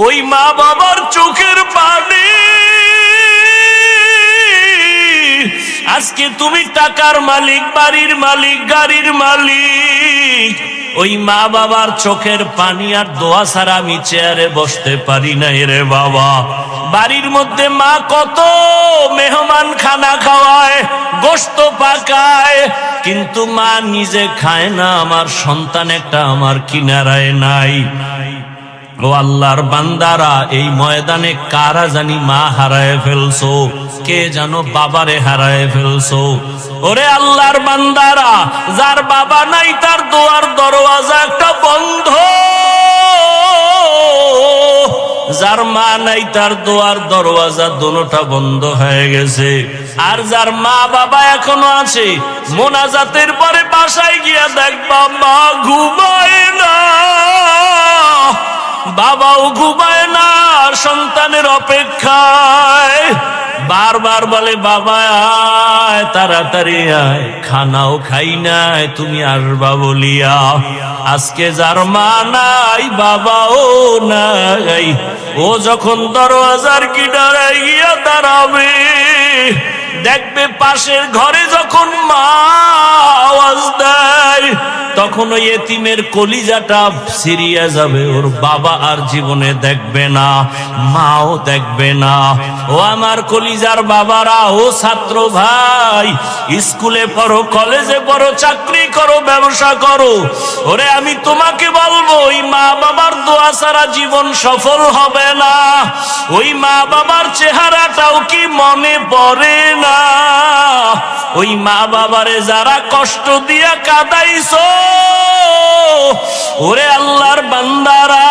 ওই মা বাবার চোখের পানি আজকে তুমি টাকার মালিক, বাড়ির মালিক, গাড়ির মালিক, ওই মা বাবার চোখের পানি আর দোয়া ছাড়া আমি চেয়ারে বসতে পারি না রে বাবা। বাড়ির মধ্যে মা কত মেহমান খানা খাওয়ায়, গোশত পাকায়, কিন্তু মা নিজে খায় না। আমার সন্তান একটা আমার কিনারায় নাই। ও আল্লাহর বান্দারা, এই ময়দানে কারা জানি মা হারায় ফেলছো, কে জানো বাবারে হারায় ফেলছো। ওরে আল্লাহর বান্দারা, যার বাবা নাই তার দোয়ার দরওয়াজা একটা বন্ধ, যার মা নাই তার দোয়ার দরওয়াজা দোনোটা বন্ধ হয়ে গেছে। আর যার মা বাবা এখনো আছে, মোনাজাতের পরে বাসায় গিয়া দেখবা মা ঘুমায় না, বাবাও ঘুমায় না, সন্তানের অপেক্ষায় বারবার বলে বাবা আয়, তাড়াতাড়ি আয়, খানাও খাই নাই, তুমি আসবা বলিয়া। আজকে যার মা নাই, বাবাও নাই, ও যখন দরওয়াজার কিনারে গিয়া দাঁড়াবে, দেখবে পাশের ঘরে যখন মা আওয়াজ দেয়, তখন ওই এতিমের কলিজাটা ছিঁড়িয়া যাবে। ওর বাবা আর জীবনে দেখবে না, মাও দেখবে না। ও আমার কলিজার বাবারা, ও ছাত্র ভাই, স্কুলে পড়ো, কলেজে পড়ো, চাকরি করো, ব্যবসা করো, ওরে আমি তোমাকে বলবো, ওই মা বাবার দোয়া ছাড়া জীবন সফল হবে না। ওই মা বাবার চেহারাটাও কি মনে পড়ে না? ওই মা বাবারে যারা কষ্ট দিয়া কাঁদাইছো, ওরে আল্লাহর বান্দারা,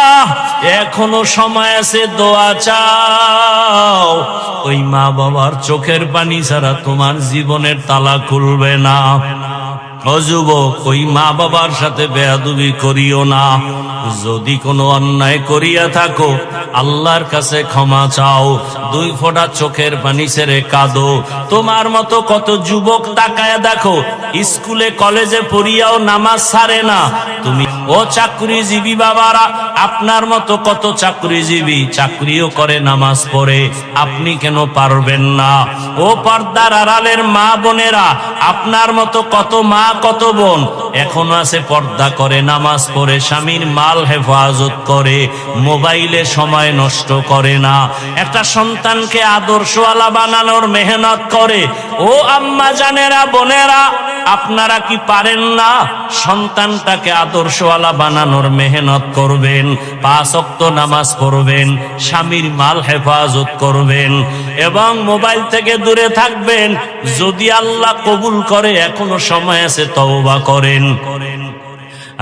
এখনো সময় আছে, দোয়া চাও। ওই মা বাবার চোখের পানি ছাড়া তোমার জীবনের তালা খুলবে না। ও যুবক, ওই মা বাবার সাথে বেয়াদবি করিও না। যদি কোনো অন্যায় করিয়া থাকো, আল্লাহর কাছে ক্ষমা চাও, দুই ফোঁটা চোখের পানি ছেড়ে কাঁদো। তোমার মতো কত যুবক তাকায়া দেখো, স্কুলে কলেজে পড়িয়াও নামাজ ছাড়ে না। তুমি ও চাকরিজীবী বাবারা, আপনার মতো কত চাকরিজীবী চাকরিও করে, নামাজ পড়ে, আপনি কেন পারবেন না? ও পর্দার আড়ালের মা বোনেরা, আপনার মতো কত মা কত বোন এখনো আছে, পর্দা করে, নামাজ পড়ে, স্বামীর মাল হেফাজত করে, মোবাইলে সময় নষ্ট করে না, একটা সন্তানকে আদর্শওয়ালা বানানোর মেহনত করে। ও আম্মা জানেরা, বোনেরা, আপনারা কি পারেন না? সন্তানটাকে আদর্শওয়ালা বানানোর মেহনত করবেন, 5 ওয়াক্ত নামাজ পড়বেন, স্বামীর মাল হেফাজত করবেন এবং মোবাইল থেকে দূরে থাকবেন। যদি আল্লাহ কবুল করে, এখনো সময় আছে, তওবা করেন।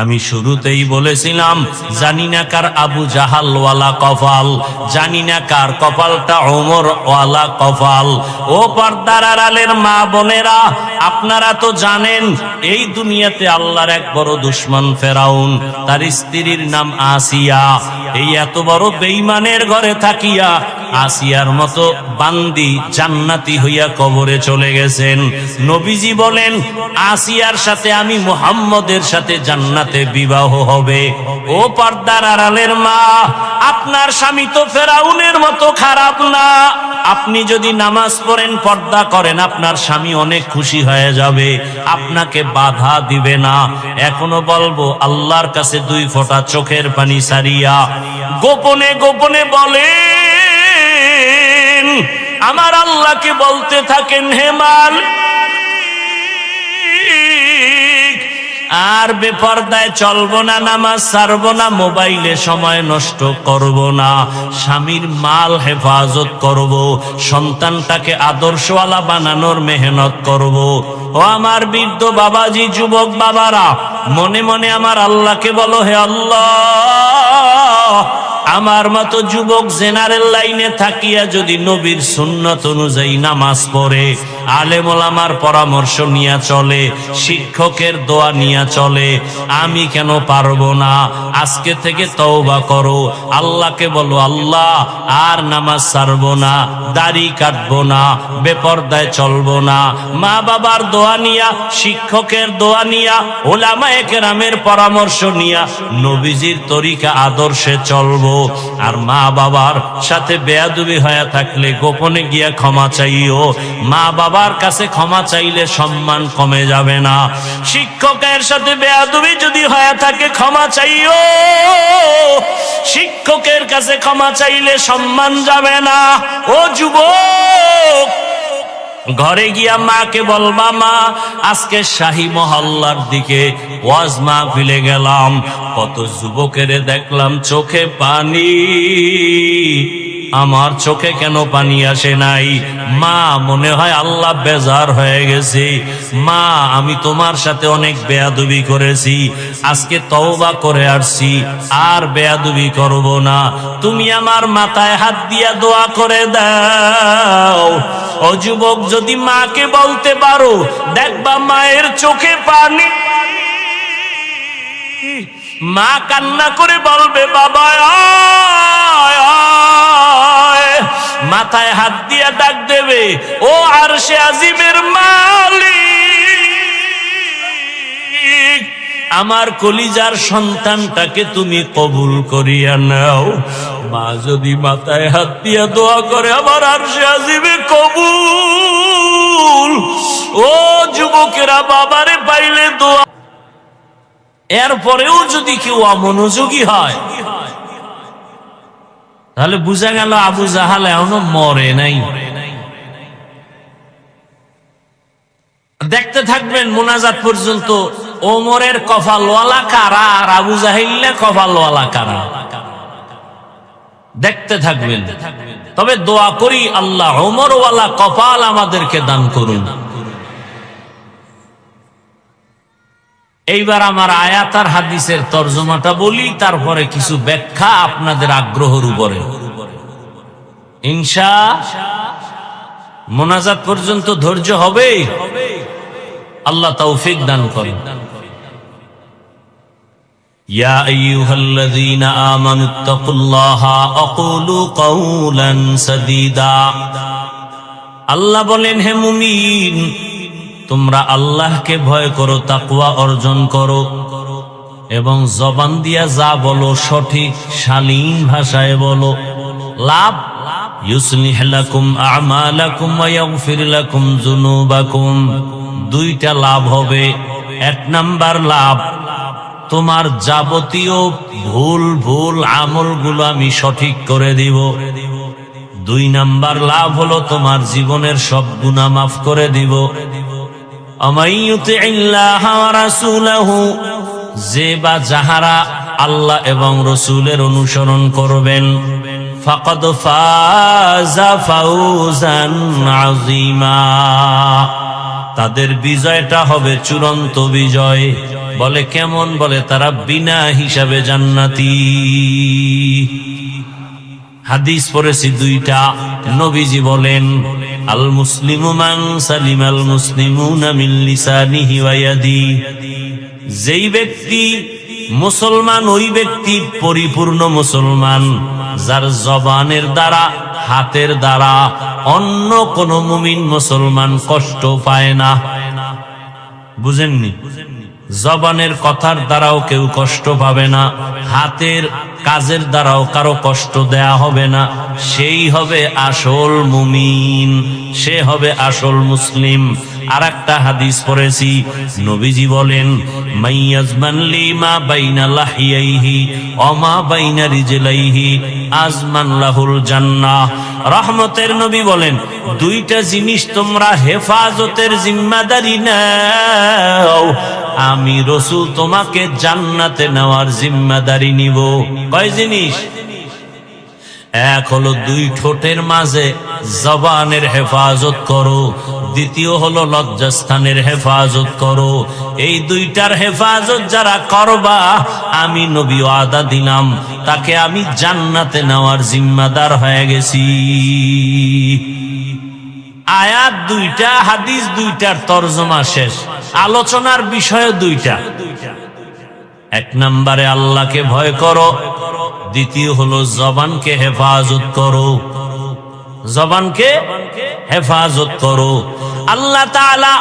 আমি শুরুতেই বলেছিলাম, জানি না কার আবু জাহাল ওয়ালা কপাল, জানি না কার কপালটা ওমর ওয়ালা কপাল। ও পর্দার আড়ালের মা বোনেরা, আপনারা তো জানেন, এই দুনিয়াতে আল্লাহর এক বড় দুশমন ফেরাউন, তার স্ত্রীর নাম আসিয়া। এই এত বড় বেঈমানের ঘরে থাকিয়া আসিয়ার মতো বান্দি জান্নাতি হইয়া কবরে চলে গেছেন। নবীজি বলেন, আসিয়ার সাথে আমি মুহাম্মদের সাথে জান্নাতে বিবাহ হবে। ও পর্দার আড়ালের মা, আপনার স্বামী তো ফেরাউনের মতো খারাপ না। আপনি যদি নামাজ পড়েন, পর্দা করেন, আপনার স্বামী অনেক খুশি হয়ে যাবে, আপনাকে বাধা দিবে না। এখনো বলবো, আল্লাহর কাছে 2 ফোঁটা চোখের পানি সারিয়া গোপনে গোপনে বলেন, আমার আল্লাহকে বলতে থাকেন, হে মালিক, আর বেপরদায় চলবো না, নামাজ ছাড়বো না, মোবাইলে সময় নষ্ট করব না, স্বামীর মাল হেফাজত করব, সন্তানটাকে আদর্শওয়ালা বানানোর মেহনত করব। ও আমার বৃদ্ধ বাবাজি, যুবক বাবারা, মনে মনে আমার আল্লাহকে বলো, হে আল্লাহ, আমার মতো যুবক জেনারেল লাইনে থাকিয়া যদি নবীর সুন্নত অনুযায়ী নামাজ পড়ে, আলেম ওলামার পরামর্শ নিয়ে চলে, শিক্ষকের দোয়া নিয়ে চলে, আমি কেন পারবো না? আজকে থেকে তওবা করো, আল্লাহকে বলো, আল্লাহ আর নামাজ ছাড়বো না, দাড়ি কাটবো না, বেপরদায় চলবো না, মা বাবার দোয়া নিয়া, শিক্ষকের দোয়া নিয়া, ওলামায়ে কেরামের পরামর্শ নিয়া নবীজির তরিকা আদর্শে চলবো। আর মা বাবার সাথে বেয়াদবি হয়ে থাকলে গোপনে গিয়া ক্ষমা চাইও। মা বাবার কাছে ক্ষমা চাইলে সম্মান কমে যাবে না। শিক্ষকের সাথে বেয়াদবি যদি হয়ে থাকে ক্ষমা চাইও, শিক্ষকের কাছে ক্ষমা চাইলে সম্মান যাবে না। ও যুবক, ঘরে গিয়া মাকে বলবা, মা আজকে শাহী মহল্লার দিকে ওয়াজ মাহফিলে গেলাম, কত যুবকের দেখলাম চোখে পানি, আমার চোখে কেন পানি আসে নাই? মা মনে হয় আল্লাহ বেজার হয়ে গেছে। মা আমি তোমার সাথে অনেক বেয়াদবি করেছি, আজকে তওবা করে আসছি, আর বেয়াদবি করব না। তুমি আমার মাথায় হাত দিয়া দোয়া করে দাও। ও যুবক, যদি মাকে বলতে পারো, দেখবা মায়ের চোখে পানি। মা কান্না করে বলবে, বাবা আয় আয়। মাথায় হাত দিয়া ডাক দেবে, ও আরশে আজিমের মালিক, আমার কলিজার সন্তানটাকে তুমি কবুল করিয়া নাও। মা যদি মাথায় হাত দিয়া দোয়া করে, আমার আরশে আজিমে কবুল। ও যুবকেরা, বাবারে পাইলে দোয়া। এরপরেও যদি কেউ অমনোযোগী হয়, তাহলে বুঝা গেল আবু জাহাল এখনো মরে নাই। দেখতে থাকবেন মোনাজাত পর্যন্ত, ওমরের কপালওয়ালা কারা আর আবু জাহিল কপালওয়ালা কারা, দেখতে থাকবেন। তবে দোয়া করি আল্লাহ ওমরওয়ালা কপাল আমাদেরকে দান করুন। এইবার আমার আয়াত আর হাদিসের তর্জমাটা বলি, তারপরে কিছু ব্যাখ্যা আপনাদের আগ্রহের উপরে। মোনাজাত পর্যন্ত ধৈর্য হবে, আল্লাহ তৌফিক দান করেন। ইয়া আইয়ুহাল্লাযীনা আমানুত্তাকুল্লাহা ওয়াকুলু কাওলান সাদীদা। আল্লাহ বলেন, হে মুমিন, তোমরা আল্লাহকে ভয় করো, তাকওয়া অর্জন করো, এবং জবান দিয়া যা বলো সঠিক শালীন ভাষায় বলো। লাভ, ইউসলিহ লাকুম আমালাকুম ওয়া ইয়াগফির লাকুম যুনুবাকুম। দুইটা লাভ হবে। এক নাম্বার লাভ, তোমার যাবতীয় ভুল আমলগুলো আমি সঠিক করে দিব। দুই নাম্বার লাভ হলো তোমার জীবনের সব গুনাহ মাফ করে দিব। যে বা যাহারা আল্লাহ এবং রসুলের অনুসরণ করবেন, ফাকাদ ফাযা ফাওজান আযীমা, তাদের বিজয়টা হবে চূড়ান্ত বিজয়। বলে কেমন? বলে তারা বিনা হিসাবে জান্নাতি। হাদিস পড়েছি দুইটা। নবীজি বলেন, আল মুসলিমু মান সালিমাল মুসলিমুনা মিন লিসানিহি ওয়া ইয়াদিহি। যেই ব্যক্তি মুসলমান, ওই ব্যক্তি পরিপূর্ণ মুসলমান, যার জবানের দ্বারা, হাতের দ্বারা অন্য কোন মুমিন মুসলমান কষ্ট পায় না। বুঝেননি? জবানের কথার দ্বারাও কেউ কষ্ট পাবে না, হাতের কাজের দ্বারাও কারো কষ্ট দেয়া হবে না। সেই হবে আসল মুমিন, সে হবে আসল মুসলিম। আর একটা হাদিস পড়েছি, নবীজি বলেন, মাইয়াজমান লিমা বাইনা লাহিয়াইহি ওয়া মা বাইনা রিজলাইহি আজমান লাহুল জান্নাহ। রহমতের নবী বলেন, দুইটা জিনিস তোমরা হেফাজতের জিম্মাদারি নাও, আমি রাসূল তোমাকে জান্নাতে নেওয়ার জিম্মাদারি নিব। কয় জিনিস? এক হলো দুই ঠোঁটের মাঝে জবানের হেফাজত করো, দ্বিতীয় হলো লজ্জাস্থানের হেফাজত করো। এই দুইটার হেফাজত যারা করবা, আমি নবী ওয়াদা দিলাম, তাকে আমি জান্নাতে নেওয়ার জিম্মাদার হয়ে গেছি। আয়াত দুইটা, হাদিস দুইটার তরজমা শেষ। আলোচনার বিষয় দুইটা। এক নম্বরে আল্লাহকে ভয় করো, দ্বিতীয় হলো জবানকে হেফাজত করো, জবানকে হেফাজত করো। আল্লাহ তাআলা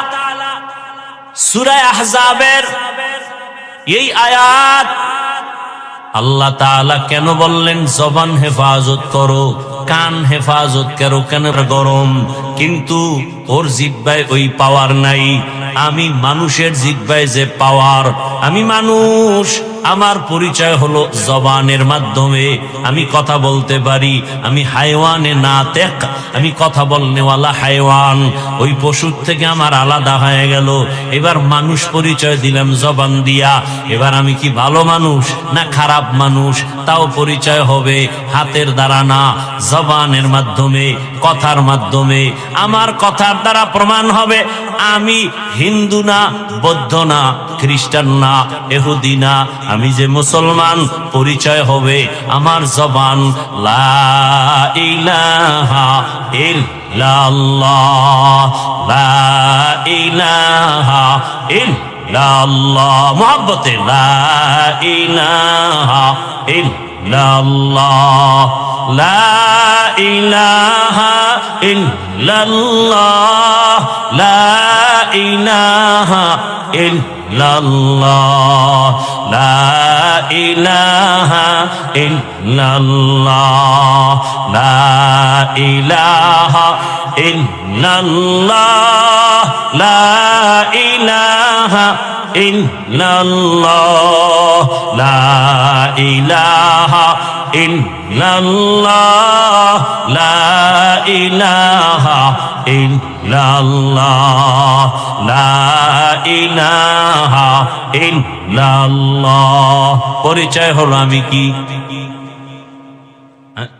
সূরা আহজাবের এই আয়াত আল্লাহ তাআলা কেন বললেন জবান হেফাজত করো, কান হেফাজত করো? কেন? গরম, কিন্তু ওর জিহ্বায় ওই পাওয়ার নাই। আমি মানুষের জিহ্বায় যে পাওয়ার, আমি মানুষ, আমার পরিচয় হলো জবানের মাধ্যমে। আমি কথা বলতে পারি, আমি হায়ওয়ানে নাতেক, আমি কথা বলনেওয়ালা হায়ওয়ান। ওই পশুর থেকে আমার আলাদা হয়ে গেল। এবার মানুষ পরিচয় দিলাম জবান দিয়া। এবার আমি কি ভালো মানুষ না খারাপ মানুষ তাও পরিচয় হবে হাতের দ্বারা না, জবানের মাধ্যমে, কথার মাধ্যমে। আমার কথার দ্বারা প্রমাণ হবে আমি হিন্দু না, বৌদ্ধ না, খ্রিস্টান না, ইহুদি না, আমি যে মুসলমান। পরিচয় হবে আমার জবান। লা ইলাহা ইল্লাল্লাহ, লা ইলাহা ইল্লাল্লাহ, মুহাব্বতে লা ইলাহা ইল্লাল্লাহ, লা ইলাহা ইল্লাল্লাহ, লা ইলাহা ইল্লাল্লাহ, লা ইলাহা ইল্লাল্লাহ, লা ইলাহা ইল্লাল্লাহ, লা ইলাহা ইল্লাল্লাহ, লা ইলাহা ইল্লাল্লাহ, লা ইলাহা ইল্লাল্লাহ, লা ইলাহা ইল্লাল্লাহ। পরিচয় হলো আমি কি?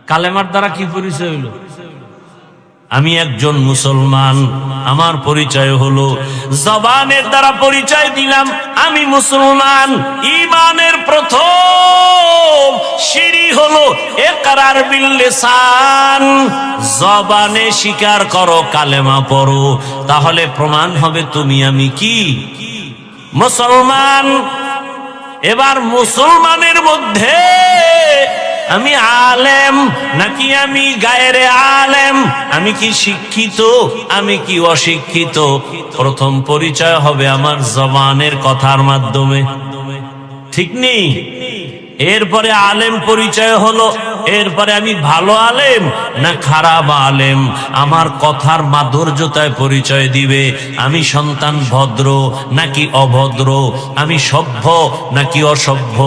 কালেমার দ্বারা কি পরিচয় হলো? আমি একজন মুসলমান। আমার পরিচয় হলো জবানের দ্বারা পরিচয় দিলাম আমি মুসলমান। ঈমানের প্রথম সিঁড়ি হলো ইকরার বিল লিসান। জবানে স্বীকার করো, কালেমা পড়ো, তাহলে প্রমাণ হবে তুমি আমি কি? মুসলমান। এবার মুসলমানের মধ্যে আমি আলেম নাকি আমি গায়রে আলেম, আমি কি শিক্ষিত, আমি কি অশিক্ষিত? প্রথম পরিচয় হবে আমার জবানের কথার মাধ্যমে, ঠিক নেই? এরপরে আলেম পরিচয় হলো, এরপরে আমি ভালো আলেম না খারাপ আলেম আমার কথার মাধুর্যতায় পরিচয় দিবে। আমি সন্তান ভদ্র নাকি অভদ্র, আমি সভ্য নাকি অসভ্য,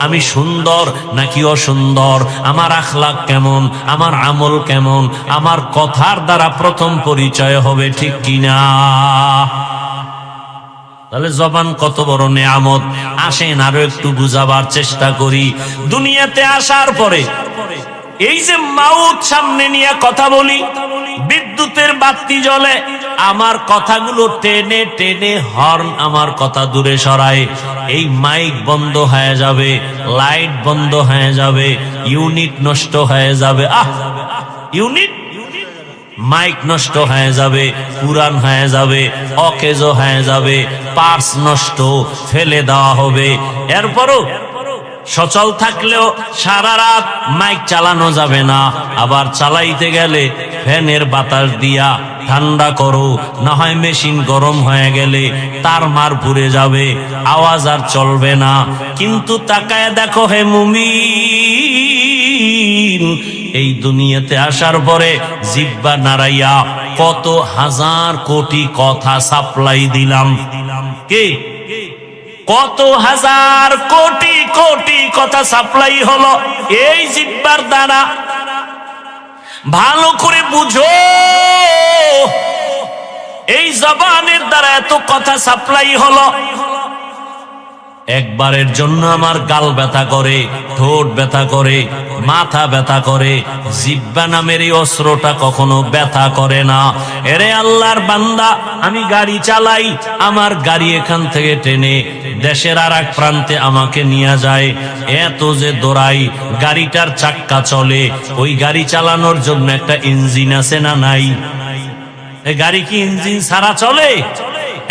আমি সুন্দর নাকি অসুন্দর, আমার আখলাক কেমন, আমার আমল কেমন, আমার কথার দ্বারা প্রথম পরিচয় হবে, ঠিক কিনা? তাহলে জবান কত বড় নেয়ামত। আসেন আরো একটু বুঝাবার চেষ্টা করি। দুনিয়াতে আসার পরে এই যে মাউত সামনে নিয়ে কথা বলি, বিদ্যুতের বাতি জ্বলে, আমার কথাগুলো টেনে টেনে হর্ন আমার কথা দূরে সরায়। এই মাইক বন্ধ হয়ে যাবে, লাইট বন্ধ হয়ে যাবে, ইউনিট নষ্ট হয়ে যাবে। ইউনিট, মাইক নষ্ট হয়ে যাবে, পুরান হয়ে যাবে, অকেজো হয়ে যাবে, পার্টস নষ্ট, ফেলে দেওয়া হবে। এরপরও সচল থাকলেও সারা রাত মাইক চালানো যাবে না। আবার চালাইতে গেলে ফ্যানের বাতাস দিয়া ঠান্ডা করো, না হয় মেশিন গরম হয়ে গেলে তার মার পুড়ে যাবে, আওয়াজ আর চলবে না। কিন্তু তাকায় দেখো হে মুমিন, এই দুনিয়াতে আসার পরে জিহ্বা নাড়াইয়া কত হাজার কোটি কথা সাপ্লাই দিলাম। কে? কত হাজার কোটি কোটি কথা সাপ্লাই হলো এই জিহ্বার দ্বারা। ভালো করে বুঝো, এই জবানের দ্বারা এত কথা সাপ্লাই হলো। একবারের জন্য আমার গাল ব্যথা করে, ঠোঁট ব্যথা করে, মাথা ব্যথা করে, জিহ্বা নামের এই অস্ত্রটা কখনো ব্যথা করে না। এরে আল্লাহর বান্দা, আমি গাড়ি চালাই, আমার গাড়ি এখান থেকে টেনে দেশের আর এক প্রান্তে আমাকে নিয়ে যায়। এত যে দৌড়াই, গাড়িটার চাক্কা চলে, ওই গাড়ি চালানোর জন্য একটা ইঞ্জিন আছে না নাই? এই গাড়ি কি ইঞ্জিন ছাড়া চলে?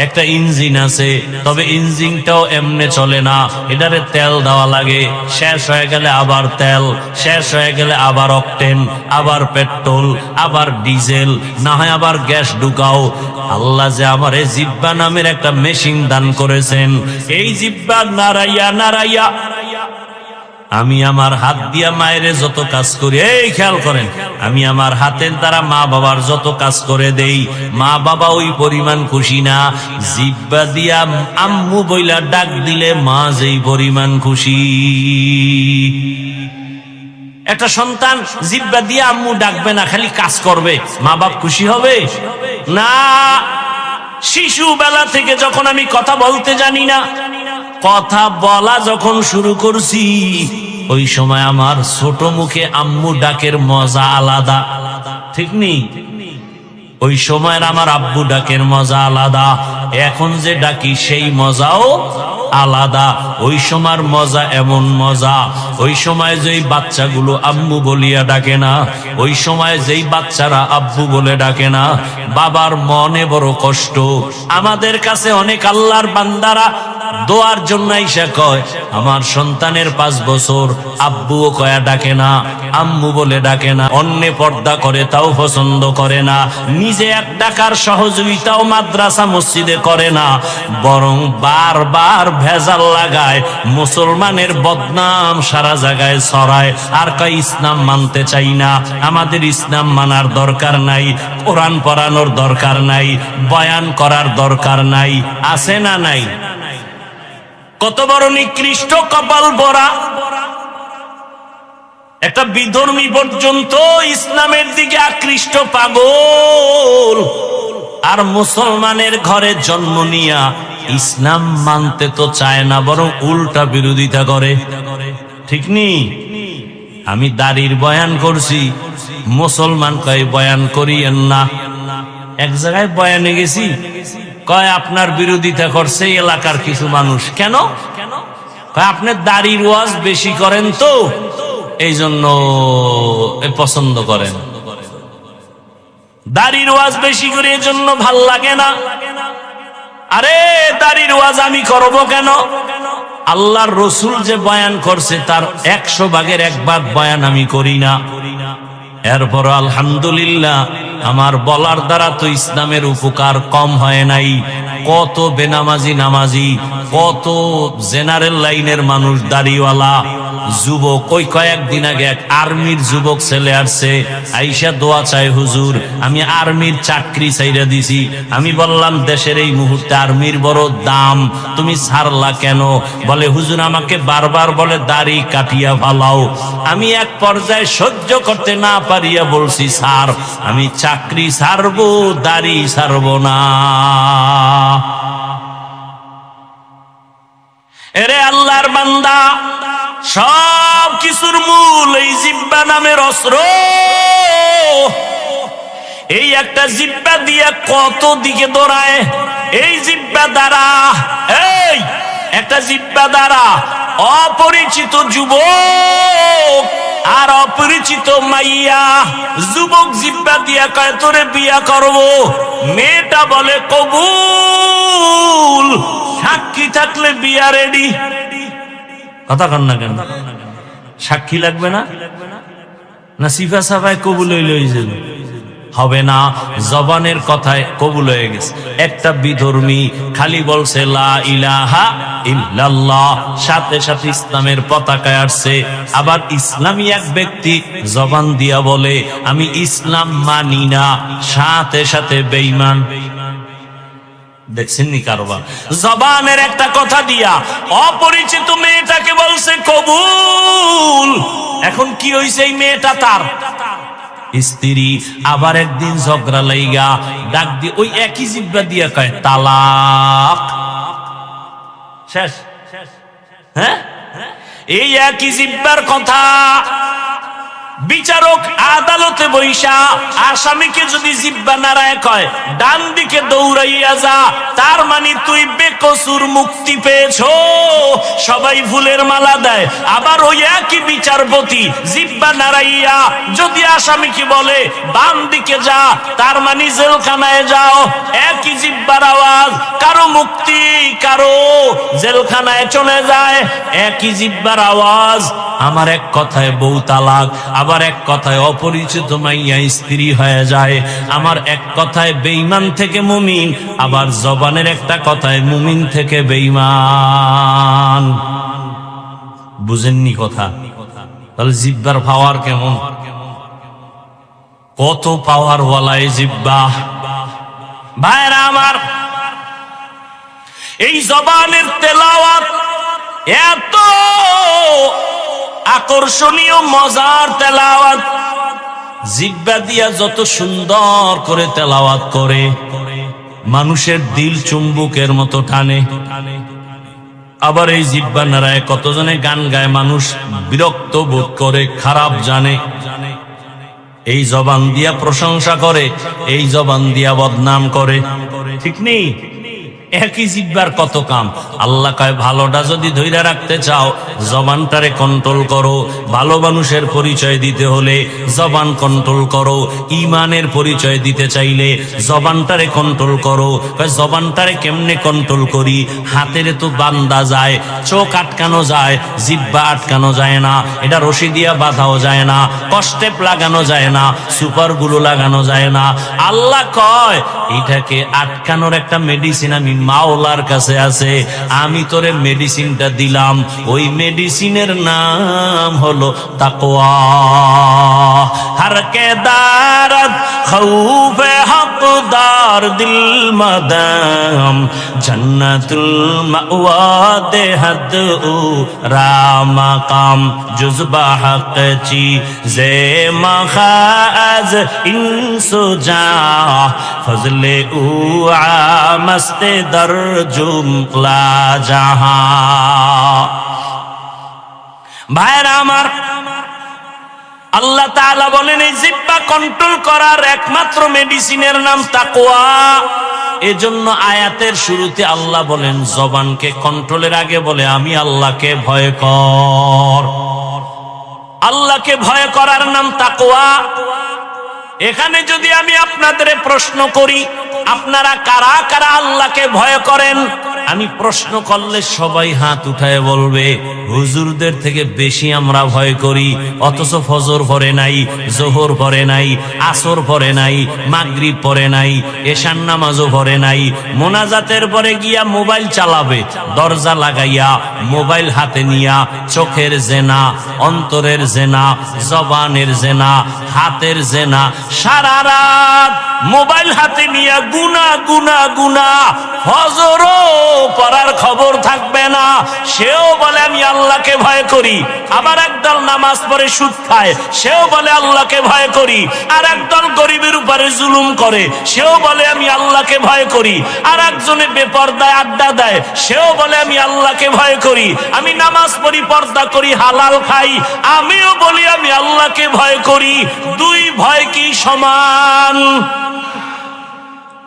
একটা ইঞ্জিন আছে, তবে ইঞ্জিনটাও এমনে চলে না, এটারে তেল দেওয়া লাগে। শেষ হয়ে গেলে আবার তেল, শেষ হয়ে গেলে আবার অকটেন, আবার পেট্রোল, আবার ডিজেল, না হয় আবার গ্যাস ঢুকাও। আল্লাহ যে আমার এই জিহ্বা নামের একটা মেশিন দান করেছেন, এই জিহ্বা নাড়াইয়া নাড়াইয়া আমি আমার হাত দিয়া মায়ের যত কাজ করি, এই খেয়াল করেন, আমি আমার হাতের দ্বারা মা বাবার যত কাজ করে দেই, মা বাবা ওই পরিমাণ খুশি না। জিব্বা দিয়া আম্মু বইলা ডাক দিলে মা যেই পরিমাণ খুশি। একটা সন্তান জিব্বা দিয়ে আম্মু ডাকবে না, খালি কাজ করবে, মা বাপ খুশি হবে না। শিশু বেলা থেকে যখন আমি কথা বলতে জানি না, কথা বলা যখন শুরু করছি, ওই সময় আমার ছোট মুখে আম্মু ডাকের মজা আলাদা, ঠিক নেই? ওই সময়ের আমার আব্বু ডাকের মজা আলাদা, এখন যে ডাকি সেই মজাও আলাদা। ওই সময়ের মজা এমন মজা, ওই সময় যেই বাচ্চাগুলো আম্মু বলিয়া ডাকে না, ওই সময় যেই বাচ্চারা আব্বু বলে ডাকে না, বাবার মনে বড় কষ্ট। আমাদের কাছে অনেক আল্লাহর বান্দারা দোয়ার জন্য আইসা কয়, আমার সন্তানের 5 বছর, আব্বুও কয়া ডাকে না, আম্মু বলে ডাকে না, অন্য পর্দা করে তাও পছন্দ করে না, নিজে এক ডাকার সহযোগিতাও মাদ্রাসা মসজিদে করে না, বরং বারবার ভেজাল লাগায়, মুসলমানের বদনাম সারা জায়গায় ছড়ায়, আর কয় ইসলাম মানতে চাই না। আমাদের ইসলাম মানার দরকার নাই, কোরআন পড়ানোর দরকার নাই, বয়ান করার দরকার নাই, আছে না নাই? কত বড় নিকৃষ্ট কপাল ভরা একটা বিধর্মী পর্যন্ত ইসলামের দিকে আকৃষ্ট পাগল, আর মুসলমানের ঘরে জন্ম নিয়া ইসলাম মানতে তো চায় না, বরং উল্টা বিরোধিতা করে, ঠিক নেই? আমি দাড়ির বয়ান করছি, মুসলমান কয় বয়ান করিয়েন না। এক জায়গায় বয়ানে গেছি, কয় আপনার বিরোধিতা করছে এলাকার কিছু মানুষ। কেন? কয় আপনি দাড়ির ওয়াজ বেশি করেন তো এই জন্য পছন্দ করেন, দাড়ির ওয়াজ বেশি করে এই জন্য ভাল লাগে না। আরে দাড়ির ওয়াজ আমি করব কেন? আল্লাহর রসুল যে বয়ান করছে তার 100 ভাগের 1 ভাগ বয়ান আমি করি না। এরপর আলহামদুলিল্লাহ আমার বলার দ্বারা তো ইসলামের উপকার কম হয় নাই। কত বেনামাজি নামাজি, কত জেনারেল লাইনের মানুষ, দাড়িওয়ালা যুবক। ওই কয়েকদিন আগে এক আর্মির যুবক ছেলে আসছে, আইসা দোয়া চাই, হুজুর আমি আর্মির চাকরি চাইরা দিছি। আমি বললাম দেশের এই মুহূর্তে আর্মির বড় দাম, তুমি ছাড়লা কেন? বলে হুজুর আমাকে বারবার বলে দাড়ি কাটিয়া ফালাও। আমি এক পর্যায়ে সহ্য করতে না পারিয়া বলছি, স্যার আমি চাকরি ছাড়বো, দাড়ি ছাড়বো না। এরে আল্লাহর বান্দা, সব কিছুর মূল এই জিহ্বা নামের অস্ত্র। এই একটা জিহ্বা দিয়ে কত দিকে দৌড়ায়। এই জিহ্বা দ্বারা, এই একটা জিহ্বা দ্বারা অপরিচিত যুবক আর অপরিচিত মাইয়া, যুবক জিহ্বা দিয়া কয় তোরে বিয়া করব, মেয়েটা বলে কবুল, সাক্ষী থাকলে বিয়া রেডি। কথা কন না কেন? সাক্ষী লাগবে না? না সিফা সাফায় কবুল হইল হবে না, জবানের কথায় কবুল হয়ে গেছে। একটা বিধর্মী খালি বলছে লা ইলাহা ইল্লাল্লাহ, সাথে সাথে ইসলামের পতাকায় আসছে। আবার ইসলামী এক ব্যক্তি জবান দিয়া বলে আমি ইসলাম মানি না, সাথে সাথে বেঈমান। দেখছেন নি কারবার? জবানের একটা কথা দিয়া অপরিচিত মেয়েটাকে বলছে কবুল। এখন কি হইছে? এই মেয়েটা তার স্ত্রী। আবার একদিন ঝগড়া লাইগা ডাক দিয়ে ওই একই জিহ্বা দিয়া কয় তালাক, শেষ। হ্যাঁ, এই একই জিহ্বার কথা বিচারক আদালতে বইসা আসামিকে যদি জিহ্বা নাড়ায় কয় ডান দিকে দৌড়াইয়া যা, তার মানে তুই বেকসুর মুক্তি পেয়েছো, সবাই ফুলের মালা দেয়। আবার ওই একই বিচারপতি জিহ্বা নাড়াইয়া যদি আসামিকে বলে বাম দিকে যা, তার মানে জেলখানায় যাও। একই জিহ্বার আওয়াজ, কারো মুক্তি কারো জেলখানায় চলে যায়। একই জিহ্বার আওয়াজ। আমার এক কথায় বউ তালাক, আবার এক কথায় অপরিচিত মাইয়া স্ত্রী হয়ে যায়। আমার এক কথায় বেঈমান থেকে মুমিন, আবার জবানের একটা কথায় মুমিন থেকে বেঈমান। বুঝেননি কথা? তাহলে জিব্বার পাওয়ার কেমন, কত পাওয়ার ওয়ালা এই জিব্বা। ভাইরা আমার, এই জবানের তেলাওয়াত এত আকর্ষণীয়, মজার তেলাওয়াত, জিব্বা দিয়া যত সুন্দর করে তেলাওয়াত করে মানুষের দিল চুম্বুকের মতো টানে। আবার এই জিব্বা নাড়ায় কতজনে গান গায়, মানুষ বিরক্ত বোধ করে, খারাপ জানে। এই জবান দিয়া প্রশংসা করে, এই জবান দিয়া বদনাম করে, ঠিক নেই? একই জিব্বার কত কাম। আল্লাহ কয় ভালোটা যদি ধইরা রাখতে চাও জবানটারে কন্ট্রোল করো। ভালো মানুষের পরিচয় দিতে হলে জবান কন্ট্রোল করো। ঈমানের পরিচয় দিতে চাইলে জবানটারে কন্ট্রোল করো। কয় জবানটারে কেমনে কন্ট্রোল করি? হাতের তো বান্দা যায়, চোখ আটকানো যায়, জিব্বা আটকানো যায় না, এটা রশি দিয়া বাঁধাও যায় না, কষ্টেপ লাগানো যায় না, সুপারগুলো লাগানো যায় না। আল্লাহ কয় এটাকে আটকানোর একটা মেডিসিন আমি মাওলার কাছে আছে, আমি তোরে মেডিসিনটা দিলাম। ওই মেডিসিনের নাম হলো তাকওয়া। হর কে দারদ খৌফে হকদার দিল মদম জন্নতুল মাওয়া দেহদ উ রামাকাম জুজবা হক চি জে মখাজ ইনসুজা ফজলে উ আমস্তে দর জুমলা জাহা। ভাইরা আমার, আল্লাহ তাআলা বলেন এই জিহ্বা কন্ট্রোল করার একমাত্র মেডিসিনের নাম তাকওয়া। এজন্য আয়াতের শুরুতে আল্লাহ বলেন জবানকে কন্ট্রোলের আগে বলে আমি আল্লাহকে ভয় কর। আল্লাহকে ভয় করার নাম তাকওয়া। এখানে যদি আমি আপনাদের প্রশ্ন করি আপনারা কারা কারা আল্লাহকে ভয় করেন, আমি প্রশ্ন করলে সবাই হাত উঠায় বলবে হুজুরদের থেকে বেশি আমরা ভয় করি। অথচ ফজর পড়ে নাই, জোহর পড়ে নাই, আসর পড়ে নাই, মাগরিব পড়ে নাই, এশার নামাজও পড়ে নাই। মোনাজাতের পরে গিয়া মোবাইল চালাবে, দরজা লাগাইয়া মোবাইল হাতে নিয়া চোখের জেনা, অন্তরের জেনা, জবানের জেনা, হাতের জেনা, সারা রাত মোবাইল হাতে নিয়া গুনা গুনা গুনা, ফজরও পড়ার খবর থাকবে না। সেও বলে আমি আল্লাহকে ভয় করি। আবার একদল নামাজ পড়ে সুদ খায়, সেও বলে আল্লাহকে ভয় করি। আর একদল গরিবের উপরে জুলুম করে, সেও বলে আমি আল্লাহকে ভয় করি। আর একজনে বেপরদায় আড্ডা দেয়, সেও বলে আমি আল্লাহকে ভয় করি। আমি নামাজ পড়ি, পর্দা করি, হালাল খাই, আমিও বলি আমি আল্লাহকে ভয় করি। দুই ভয় কি সমান?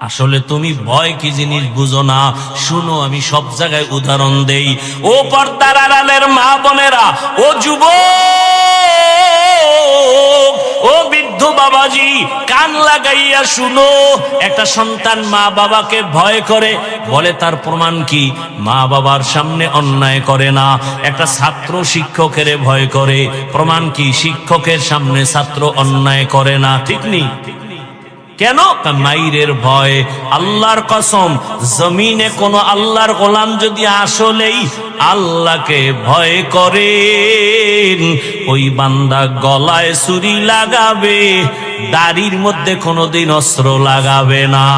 আসলে তুমি ভয় কি জিনিস বুঝো না। শুনো, আমি সব জায়গায় উদাহরণ দেই। ও পর্দার আড়ালের মা বোনেরা, ও যুবক, ও বৃদ্ধ বাবাজি, কান লাগাইয়া শুনো। একটা সন্তান মা বাবাকে ভয় করে, বলে তার প্রমাণ কি? মা বাবার সামনে অন্যায় করে না। একটা ছাত্র শিক্ষকের ভয় করে, প্রমাণ কি? শিক্ষকের সামনে ছাত্র অন্যায় করে না। ঠিক নেই? কেন? মাইরের ভয়। আল্লাহর কসম, জমিনে কোন আল্লাহর গোলাম যদি আসলেই আল্লাহকে ভয় করেন, ওই বান্দা গলায় ছুরি লাগাবে, দাড়ির মধ্যে কোনোদিন অস্ত্র লাগাবে না।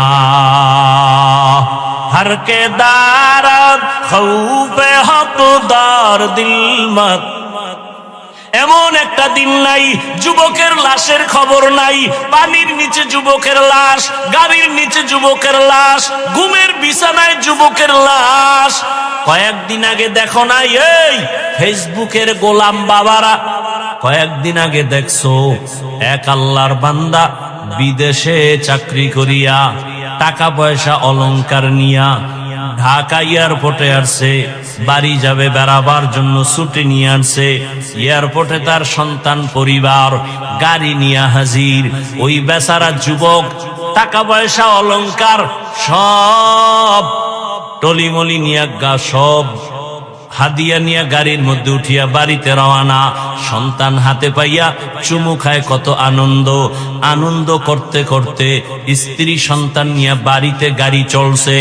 হর কে দারদ খৌফে হকদার দিল মত। এমন একটা দিন নাই যুবকের লাশের খবর নাই। পানির নিচে যুবকের লাশ, গাড়ির নিচে যুবকের লাশ, ঘুমের বিছানায় যুবকের লাশ। কয়েকদিন আগে দেখো নাই এই ফেসবুকের গোলাম বাবারা, কয়েকদিন আগে দেখছো এক আল্লাহর বান্দা বিদেশে চাকরি করিয়া টাকা পয়সা অলংকার নিয়া ঢাকা এয়ারপোর্টে আসছে, বাড়ি যাবে বেড়াবার জন্য ছুটি নিয়ে আসছে। এয়ারপোর্টে তার সন্তান পরিবার গাড়ি নিয়ে হাজির। ওই বেচারা যুবক টাকা পয়সা অলংকার সব টলিমলি নিয়ে গা সব হাদিয়া নিয়ে গাড়ির মধ্যে উঠিয়া বাড়িতে রওনা। সন্তান হাতে পাইয়া চুমু খায়, কত আনন্দ। আনন্দ করতে করতে স্ত্রী সন্তান নিয়ে বাড়িতে গাড়ি চলছে,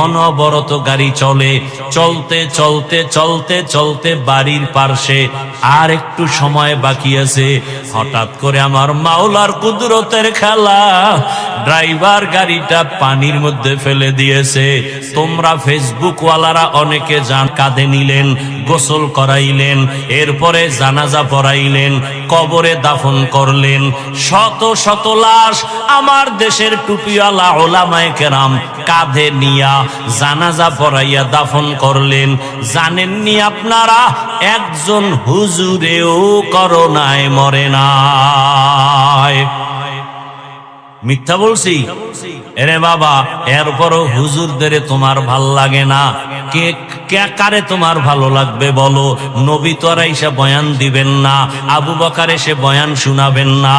অনবরত গাড়ি চলে। চলতে চলতে চলতে চলতে বাড়ির পার্শ্বে আর একটু সময় বাকি আছে। হঠাৎ করে আমার মাওলার কুদরতের খেলা, ড্রাইভার গাড়িটা পানির মধ্যে ফেলে দিয়েছে। তোমরা ফেসবুক ওয়ালারা অনেকে যান, কাঁধে নিলেন, গোসল করাইলেন, এরপরে জানাজা পড়াইলেন, কবরে দাফন করলেন। শত শত লাশ আমার দেশের টুপিওয়ালা ওলামায়ে কেরাম কাঁধে নিয়া জানাজা পড়াইয়া দাফন করলেন। জানেননি আপনারা একজন হুজুরেও করোনায় মরে নাই। মিথ্যা বলছি? এরে বাবা, এরপরও হুজুরদের তোমার ভাল লাগে না? কে কারে তোমার ভালো লাগবে বলো? নবী তো আর এসে বয়ান দিবেন না, আবু বকর এসে বয়ান শুনাবেন না,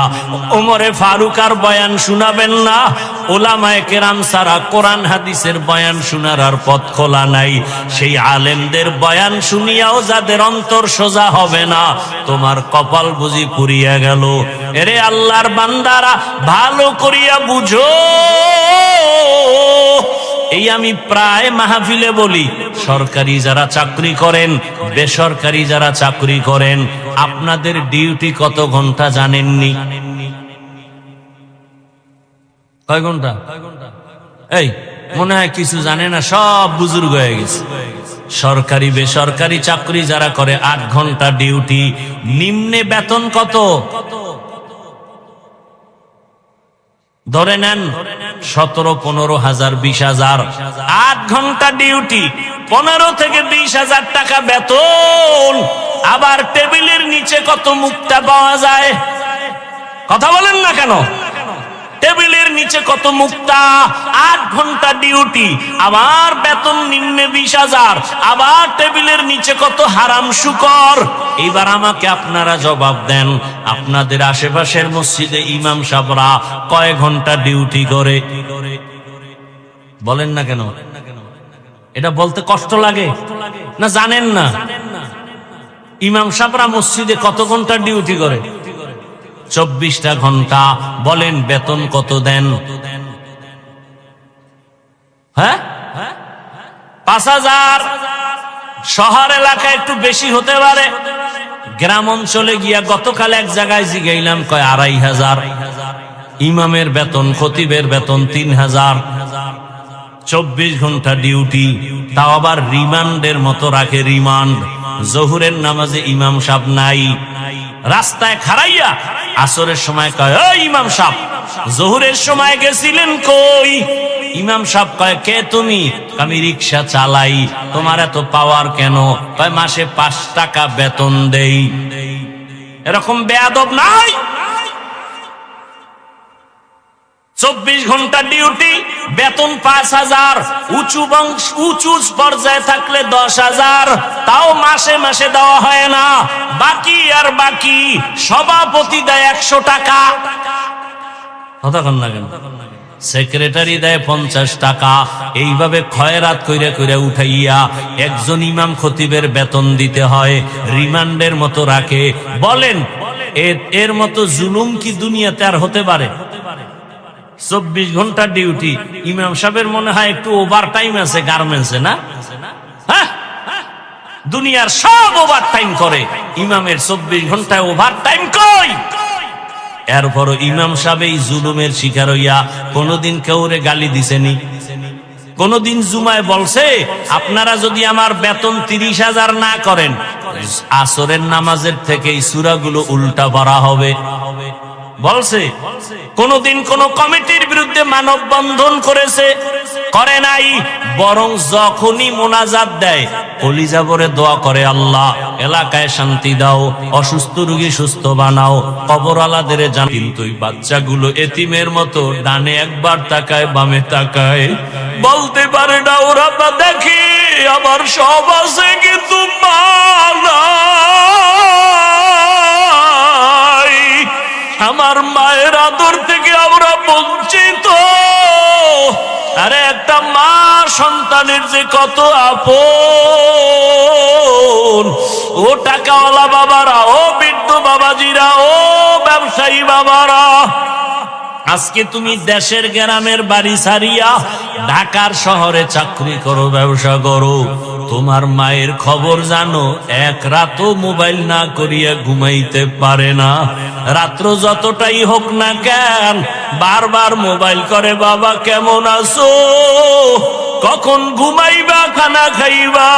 ওমরে ফারুক আর বয়ান শুনাবেন না। ওলামায়ে কেরাম সারা কোরআন হাদিসের বয়ান শোনার আর পথ খোলা নাই। সেই আলেমদের বয়ান শুনিয়াও যাদের অন্তর সোজা হবে না, তোমার কপাল বুঝি পুড়িয়া গেল। এরে আল্লাহর বান্দারা, ভালো করিয়া বুঝো। এই আমি প্রায় মাহফিলে বলি, সরকারি যারা চাকরি করেন, বেসরকারি যারা চাকরি করেন, আপনাদের ডিউটি কত ঘন্টা জানেননি? কয় ঘন্টা? এই মনে হয় কিছু জানে না, সব বুজুর্গ হয়ে গেছে। সরকারি বেসরকারি চাকরি যারা করে 8 ঘন্টা ডিউটি। নিম্নে বেতন কত? ধরে নেন 17-15 হাজার, 20 হাজার। 8 ঘন্টা ডিউটি, 15 থেকে 20 হাজার টাকা বেতন। আবার টেবিলের নিচে কত মুক্তা পাওয়া যায়? কথা বলেন না কেন? টেবিলের নিচে কত মুক্তা। 8 ঘন্টা ডিউটি, আবার বেতন নিম্নে 20 হাজার, আবার টেবিলের নিচে কত হারাম শুকর। এইবার আমাকে আপনারা জবাব দেন, আপনাদের আশেপাশের মসজিদে ইমাম সাহেবরা কয় ঘন্টা ডিউটি করে? বলেন না কেন? এটা বলতে কষ্ট লাগে না? জানেন না ইমাম সাহেবরা মসজিদে কত ঘন্টা ডিউটি করে? 24টা ঘন্টা। বলেন বেতন কত দেন? হ্যাঁ, 5000। শহর এলাকায় একটু বেশি হতে পারে, গ্রাম অঞ্চলে গিয়া গতকাল এক জায়গায় জিগাইলাম, কয় 2500। ইমামের বেতন, খতিবের বেতন 3000। 24 ঘন্টা ডিউটি, তাও আবার রিমান্ডের মতো রাখে। রিমান্ড, জোহরের নামাজে ইমাম সাহেব নাই, রাস্তায় খাড়াইয়া আসরের সময় কয়, ওই ইমাম সাহেব জোহরের সময় গেছিলেন কই? ইমাম সাহেব কয়, কে তুমি? আমি রিক্সা চালাই। তোমার এত পাওয়ার কেন? কয় মাসে 5 টাকা বেতন দেই। এরকম বেয়াদব নাই? 24 ঘন্টা ডিউটি, বেতন 5000। উঁচু পর্যায়ে থাকলে 10,000, তাও মাসে মাসে দেওয়া হয় না। বাকি আর বাকি। সভাপতি দেয় 100 টাকা। কথা কন না কেন? সেক্রেটারি দেয় 50 টাকা। এইভাবে খয়রাত কইরা কইরা উঠাইয়া একজন ইমাম খতিবের বেতন দিতে হয়, রিমান্ডের মতো রাখে। বলেন এর মতো জুলুম কি দুনিয়াতে আর হতে পারে? 24 ঘন্টা ডিউটি। ইমাম সাহেবের মনে হয় একটু ওভার টাইম আছে গার্মেন্টসে, না? হ্যাঁ, দুনিয়ার সব ওভার টাইম করে, ইমামের 24 ঘন্টায় ওভার টাইম কই? এরপরও ইমাম সাহেব এই জুলুমের শিকার হইয়া কোনদিন কেউরে গালি দিছেনি? কোনদিন জুমায় বলছে, আপনারা যদি আমার বেতন 30,000 না করেন, আসরের নামাজের থেকে এই সূরাগুলো উল্টা পড়া হবে? বলছে? কোনদিন কোন কমিটির বিরুদ্ধে মানববন্ধন করেছে? করে নাই। বরং যখনই মোনাজাত দেয়, কলিজা ভরে দোয়া করে, আল্লাহ এলাকায় শান্তি দাও, অসুস্থ রোগী সুস্থ বানাও, কবরওয়ালাদের জান। কিন্তু এই বাচ্চাগুলো এতিমের মতো ডানে একবার তাকায়, বামে তাকায়, বলতে পারে না ওরা দেখি আমার সব আছে কিন্তু মা নাই। আমার মায়ের আদর থেকে আমরা বঞ্চিত। আরে একটা মা সন্তানের যে কত আপন। ও টাকাওয়ালা বাবারা, ও বৃদ্ধ বাবাজিরা, ও ব্যবসায়ী বাবারা, আজকে তুমি দেশের গ্রামের বাড়ি ছাড়িয়া ঢাকার শহরে চাকরি করো, ব্যবসা করো, তোমার মায়ের খবর জানো? এক রাতও মোবাইল না করিয়া ঘুমাইতে পারে না। রাত্র যতটাই হোক না কেন বারবার মোবাইল করে, বাবা কেমন আছো, কখন ঘুমাইবা, খানা খাইবা।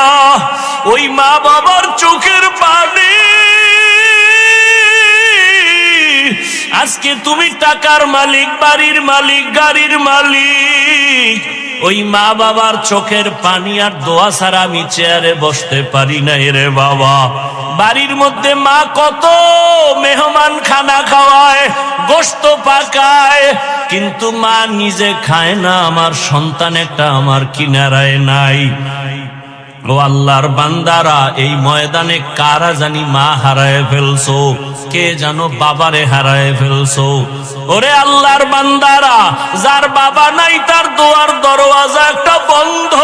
ওই মা বাবার চোখের পানি। আজকে তুমি টাকার মালিক, বাড়ির মালিক, গাড়ির মালিক, ওই মা বাবার চোখের পানি আর দোয়া ছাড়া আমি চেয়ারে বসতে পারি না রে বাবা। বাড়ির মধ্যে মা কত মেহমান খানা খাওয়ায়, গোশত পাকায়, কিন্তু মা নিজে খায় না। আমার সন্তান একটা আমার কিনারায় নাই। ও আল্লাহর বান্দারা, এই ময়দানে কারা জানি মা হারায় ফেলছো, কে জানো বাবারে হারায় ফেলছো। ওরে আল্লাহর বান্দারা, যার বাবা নাই তার দোয়ার দরওয়াজা একটা বন্ধ,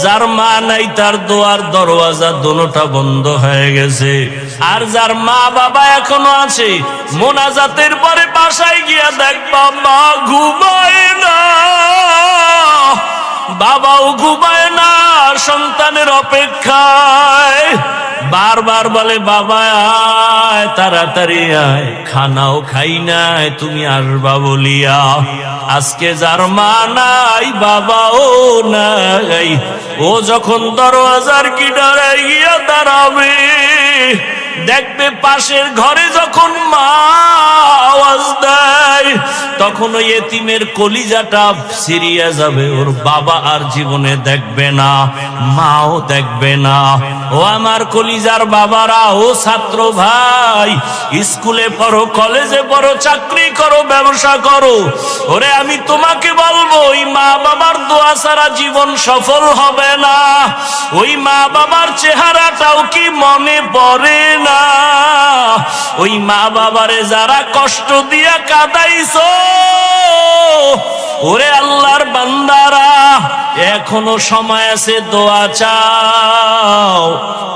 যার মা নাই তার দোয়ার দরওয়াজা দোনোটা বন্ধ হয়ে গেছে। আর যার মা বাবা এখনো আছে, মোনাজাতের পরে বাসায় গিয়া দেখবা মা ঘুমায় না, বাবাও ঘুমায় না, সন্তানের অপেক্ষায় বারবার বলে বাবা আয়, তাড়াতাড়ি আয়, খানাও খাই নাই, তুমি আসবা বলিয়া। আজকে যার মা নাই, বাবাও নাই, ও যখন দরওয়াজার কিনারে গিয়া দাঁড়াবে, দেখবে পাশের ঘরে যখন মা আওয়াজ দেয়, তখন ওই এতিমের কলিজাটা ছিঁড়িয়া যাবে। ওর বাবা আর জীবনে দেখবে না, মাও দেখবে না। ও আমার কলিজার বাবারা, ও ছাত্র ভাই, স্কুলে পড়ো, কলেজে পড়ো, চাকরি করো, ব্যবসা করো, ওরে আমি তোমাকে বলবো, ওই মা বাবার দোয়া ছাড়া জীবন সফল হবে না। ওই মা বাবার চেহারাটাও কি মনে পড়ে না? ওই মা বাবারে যারা কষ্ট দিয়া কাঁদাইছো, ওরে আল্লাহর বান্দারা, এখনো সময় আছে, দোয়া চাও।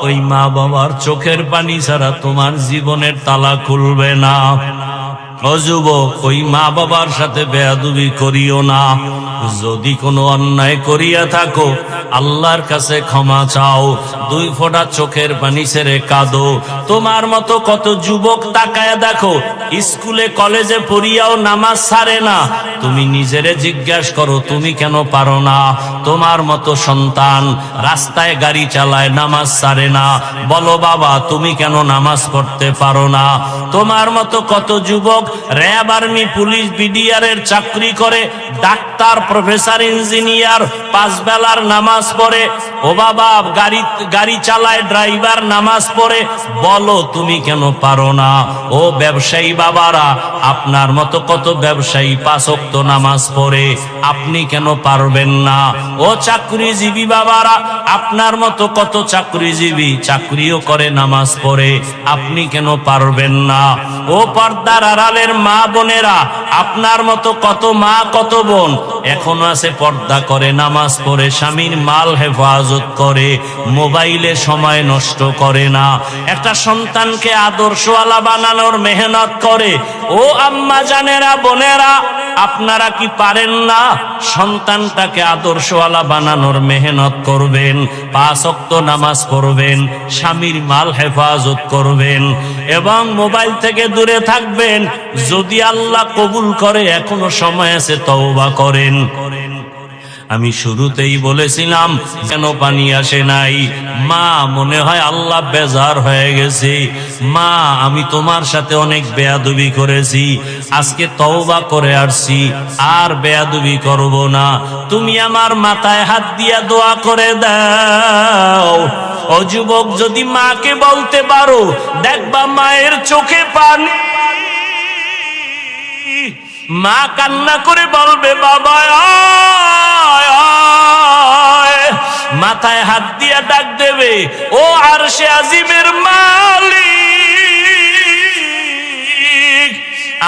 ওই মা বাবার চোখের পানি ছাড়া তোমার জীবনের তালা খুলবে না। ও যুবক, ওই মা বাবার সাথে বেয়াদবি করিও না। যদি কোনো অন্যায় করিয়া থাকো, আল্লাহর কাছে ক্ষমা চাও, দুই ফোঁটা চোখের পানি ছেড়ে কাঁদো। তোমার মতো কত যুবক তাকায়া দেখো, স্কুলে কলেজে পড়িয়াও নামাজ ছাড়ে না। তুমি নিজেরে জিজ্ঞাসা করো, তুমি কেন পারো না? তোমার মতো সন্তান রাস্তায় গাড়ি চালায়, নামাজ ছাড়ে না, বলো বাবা তুমি কেন নামাজ পড়তে পারো না? তোমার মতো কত যুবক র্যাব, আর্মি, পুলিশ, বিডিআর এর চাকরি করে, ডাক্তার, প্রফেসর, ইঞ্জিনিয়ার, 5 বেলার নামাজ পড়ে। ও বাবা গাড়ি চালায়, ড্রাইভার, নামাজ পড়ে, বলো তুমি কেন পারো না? ও ব্যবসায়ী বাবারা, আপনার মতো কত ব্যবসায়ী 5 ওয়াক্ত নামাজ পড়ে, আপনি কেন পারবেন না? ও চাকরিজীবী বাবারা, আপনার মতো কত চাকরিজীবী চাকরিও করে, নামাজ পড়ে, আপনি কেন পারবেন না? ও পর্দার আড়ালের মা বোনেরা, আপনার মতো কত মা কত বোন এখনো আছে, পর্দা করে, নামাজ পড়ে, স্বামীর মাল হেফাজত করে, মোবাইলে সময় নষ্ট করে না, একটা সন্তানকে আদর্শওয়ালা বানানোর মেহনত করে। ও আম্মা জানেরা, বোনেরা, আপনারা কি পারেন না? সন্তানটাকে আদর্শওয়ালা বানানোর মেহনত করবেন, 5 ওয়াক্ত নামাজ পড়বেন, স্বামীর মাল হেফাজত করবেন এবং মোবাইল থেকে দূরে থাকবেন। যদি আল্লাহ কবুল করে, এখনো সময় আছে, তওবা করেন। আমি শুরুতেই বলেছিলাম কেন পানি আসে নাই? মা, মনে হয় আল্লাহ বেজার হয়ে গেছে। মা, আমি তোমার সাথে অনেক বেয়াদবি করেছি, আজকে তওবা করে আসছি, আর বেয়াদবি করব না। তুমি আমার মাথায় হাত দিয়া দোয়া করে দাও। ও যুবক, যদি মাকে বলতে পারো, দেখবা মায়ের চোখে পানি। মা কান্না করে বলবে বাবা আয় আয়, মাথায় হাত দিয়া ডাক দেবে, ও আরশে আজিমের মালিক,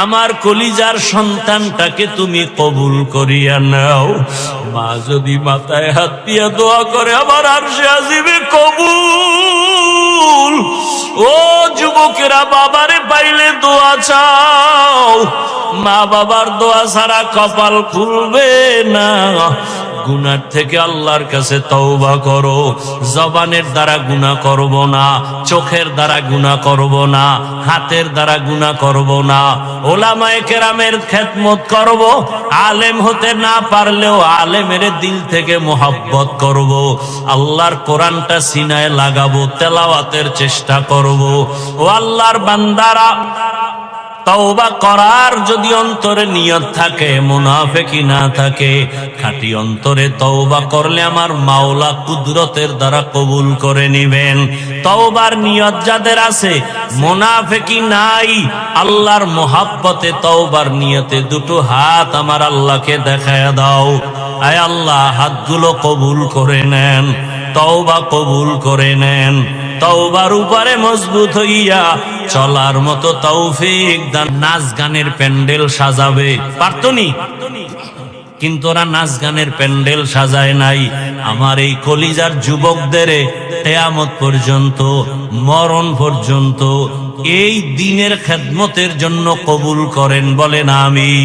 আমার কলিজার সন্তানটাকে তুমি কবুল করিয়া নাও। মা যদি মাথায় হাত দিয়া দোয়া করে আমার আরশে আজিমে কবুল। ও যুবকেরা, বাবারে পাইলে দোয়া চাও, মা বাবার দোয়া ছাড়া কপাল খুলবে না। গুনার থেকে আল্লাহর কাছে তওবা করো। জবানের দ্বারা গুনাহ করব না, চোখের দ্বারা গুনাহ করব না, হাতের দ্বারা গুনাহ করব না। ওলামায়ে কেরামের খেদমত করব। আলেম হতে না পারলেও আলেমের দিল থেকে মোহাব্বত করব। আল্লাহর কোরআনটা সিনায় লাগাবো, তেলাওয়াতের চেষ্টা করব। ও আল্লাহর বান্দারা, তওবা করার যদি অন্তরে নিয়ত থাকে, মুনাফিকি না থাকে, খাঁটি অন্তরে তওবা করলে আমার মাওলা কুদরতের দ্বারা কবুল করে নিবেন। তওবার নিয়ত যাদের আছে, মুনাফিকি নাই, আল্লাহর মোহাব্বতে তওবার নিয়তে দুটো হাত আমার আল্লাহকে দেখায়া দাও। আয় আল্লাহ, হাতগুলো কবুল করে নেন, তওবা কবুল করে নেন। তওবার উপরে মজবুত হইয়া চলার মতো তৌফিক দান। নাচ গানের প্যান্ডেল সাজাবে পারতনি, কিন্তু ওরা নাচ গানের প্যান্ডেল সাজায় নাই। আমার এই কলিজার যুবকদের কিয়ামত পর্যন্ত, মরণ পর্যন্ত এই দিনের খেদমতের জন্য কবুল করেন, বলেন আমিন।